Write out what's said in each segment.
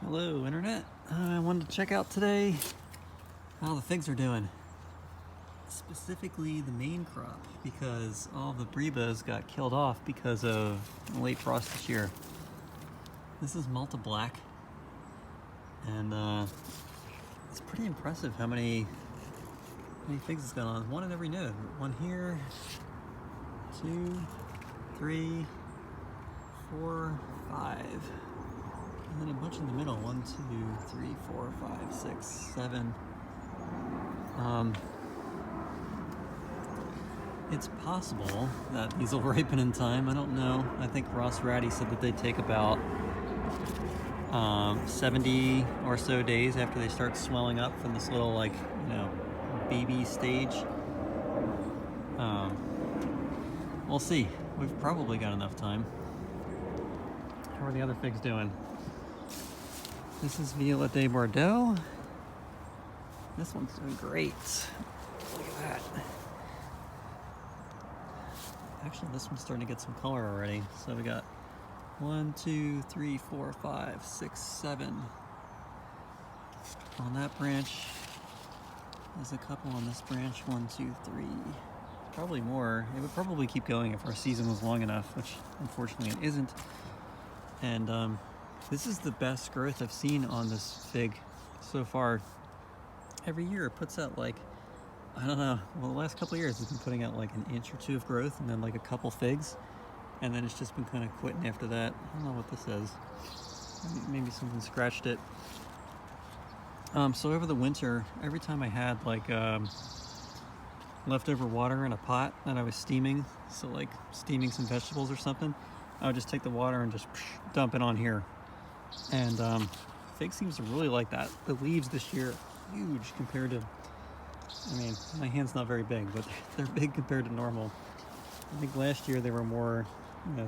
Hello, Internet. I wanted to check out today how the figs are doing. Specifically the main crop, because all the brebos got killed off because of late frost this year. This is Malta Black, and it's pretty impressive how many figs it's got on. One in every node. One here, 2, 3, 4, 5. And then a bunch in the middle. 1, 2, 3, 4, 5, 6, 7. It's possible that these will ripen in time. I don't know. I think Ross Ratty said that they take about 70 or so days after they start swelling up from this little, baby stage. We'll see. We've probably got enough time. How are the other figs doing? This is Violet de Bordeaux. This one's doing great. Look at that. Actually, this one's starting to get some color already. So we got 1, 2, 3, 4, 5, 6, 7 on that branch. There's a couple on this branch. 1, 2, 3. Probably more. It would probably keep going if our season was long enough, which unfortunately it isn't. And this is the best growth I've seen on this fig so far. Every year it puts out I don't know, well, the last couple of years it's been putting out like an inch or two of growth and then like a couple figs, and then it's just been kind of quitting after that. I don't know what this is. Maybe something scratched it. So over the winter, every time I had leftover water in a pot that I was steaming, so like steaming some vegetables or something, I would just take the water and just dump it on here. And fig seems to really like that. The leaves this year are huge compared to, my hand's not very big, but they're big compared to normal. I think last year they were more,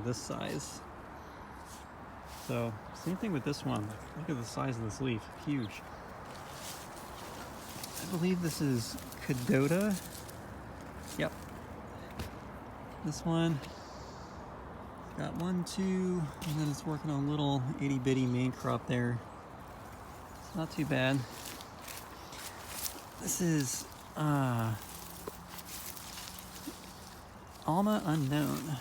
this size. So same thing with this one. Look at the size of this leaf, huge. I believe this is Cadota. Yep. This one got 1, 2, and then it's working on a little itty bitty main crop there. It's not too bad. This is Alma Unknown.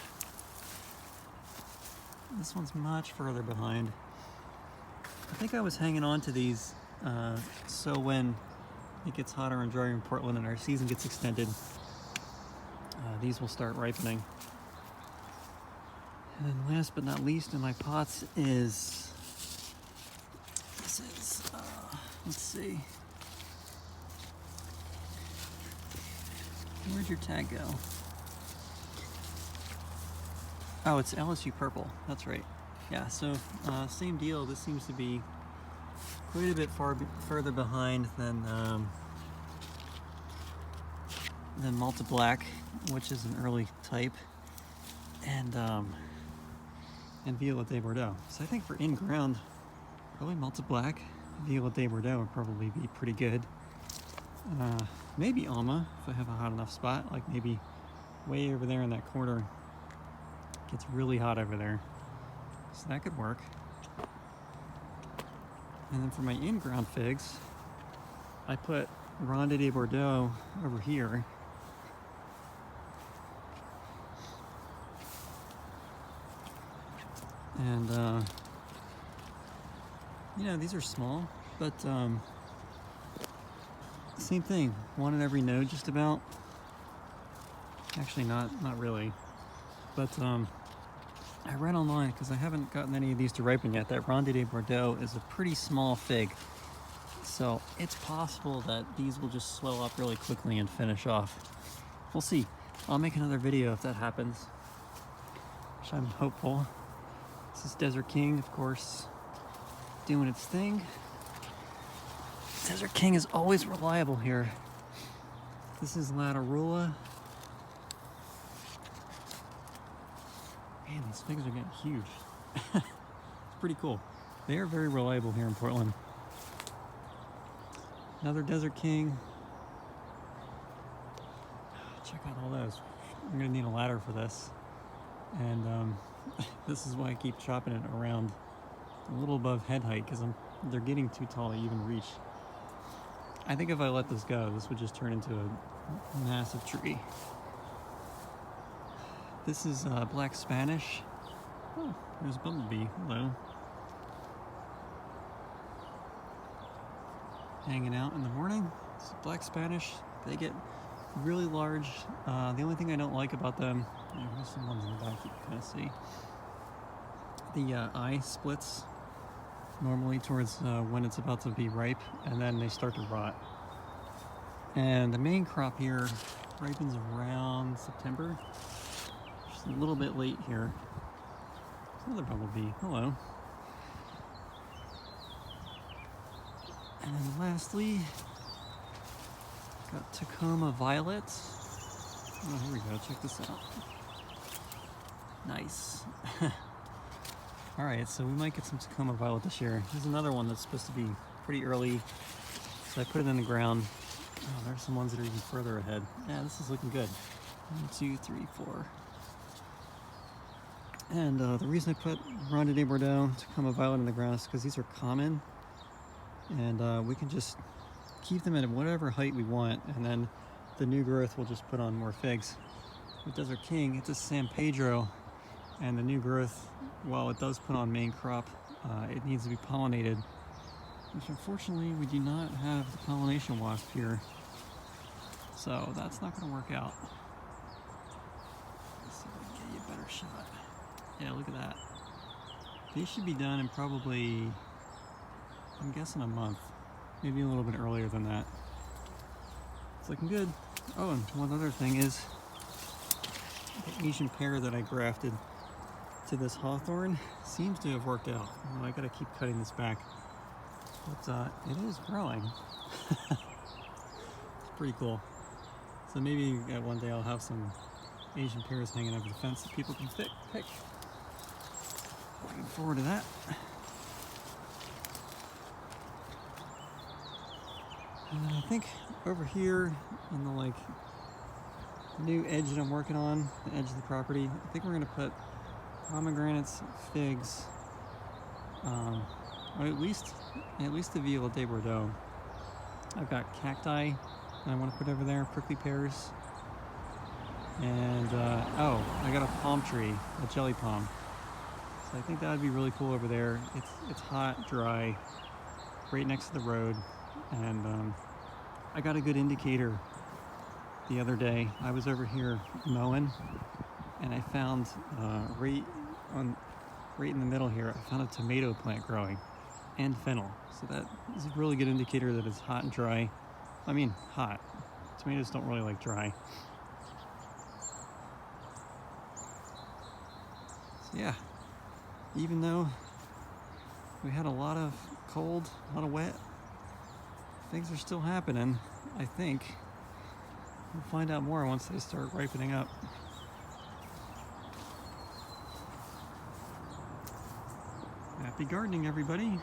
This one's much further behind. I think I was hanging on to these so when it gets hotter and drier in Portland and our season gets extended, these will start ripening. And then last but not least in my pots is, let's see. Where'd your tag go? Oh, it's LSU Purple. That's right. Yeah, so same deal. This seems to be quite a bit further behind than Malta Black, which is an early type, and Violet de Bordeaux. So I think for in-ground, probably Malta Black, Violet de Bordeaux would probably be pretty good. Maybe Alma, if I have a hot enough spot, like maybe way over there in that corner. It gets really hot over there, so that could work. And then for my in-ground figs, I put Ronde de Bordeaux over here. And these are small, but same thing. One in every node, just about. Actually, not really. But I read online, because I haven't gotten any of these to ripen yet, that Ronde de Bordeaux is a pretty small fig. So it's possible that these will just swell up really quickly and finish off. We'll see. I'll make another video if that happens, which I'm hopeful. This is Desert King, of course, doing its thing. Desert King is always reliable here. This is Latarula. Man, these figs are getting huge. It's pretty cool. They are very reliable here in Portland. Another Desert King. Check out all those. I'm gonna need a ladder for this. And this is why I keep chopping it around a little above head height because they're getting too tall to even reach. I think if I let this go, this would just turn into a massive tree. This is Black Spanish. Oh, there's a bumblebee. Hello. Hanging out in the morning. This is Black Spanish. They get really large. The only thing I don't like about them, there's some ones in the back you can kind of see. The eye splits normally towards when it's about to be ripe, and then they start to rot. And the main crop here ripens around September. Just a little bit late here. There's another bumblebee. Hello. And then lastly, got Takoma violet. Oh, here we go. Check this out. Nice. Alright, so we might get some Takoma violet this year. There's another one that's supposed to be pretty early, so I put it in the ground. Oh, there's some ones that are even further ahead. Yeah, this is looking good. 1, 2, 3, 4. And the reason I put Ronde de Bordeaux, Takoma violet in the ground is because these are common, and we can just keep them at whatever height we want, and then the new growth will just put on more figs. With Desert King, it's a San Pedro, and the new growth, while it does put on main crop, it needs to be pollinated, which unfortunately we do not have the pollination wasp here, so that's not going to work out. Let's see if I can get you a better shot. Yeah, look at that. These should be done in probably, I'm guessing, a month, maybe a little bit earlier than that. It's looking good. Oh, and one other thing is the Asian pear that I grafted to this hawthorn seems to have worked out. I gotta keep cutting this back, but it is growing. It's pretty cool. So maybe one day I'll have some Asian pears hanging over the fence that people can pick. Looking forward to that. And I think over here on the new edge that I'm working on, the edge of the property, I think we're gonna put pomegranates, figs, or at least the Viola de Bordeaux. I've got cacti that I want to put over there, prickly pears, and oh, I got a palm tree, a jelly palm. So I think that would be really cool over there. It's hot, dry, right next to the road, and I got a good indicator the other day. I was over here mowing, and I found right in the middle here, I found a tomato plant growing, and fennel. So that is a really good indicator that it's hot and dry. I mean, hot. Tomatoes don't really like dry. So yeah, even though we had a lot of cold, a lot of wet, things are still happening, I think. We'll find out more once they start ripening up. Happy gardening, everybody.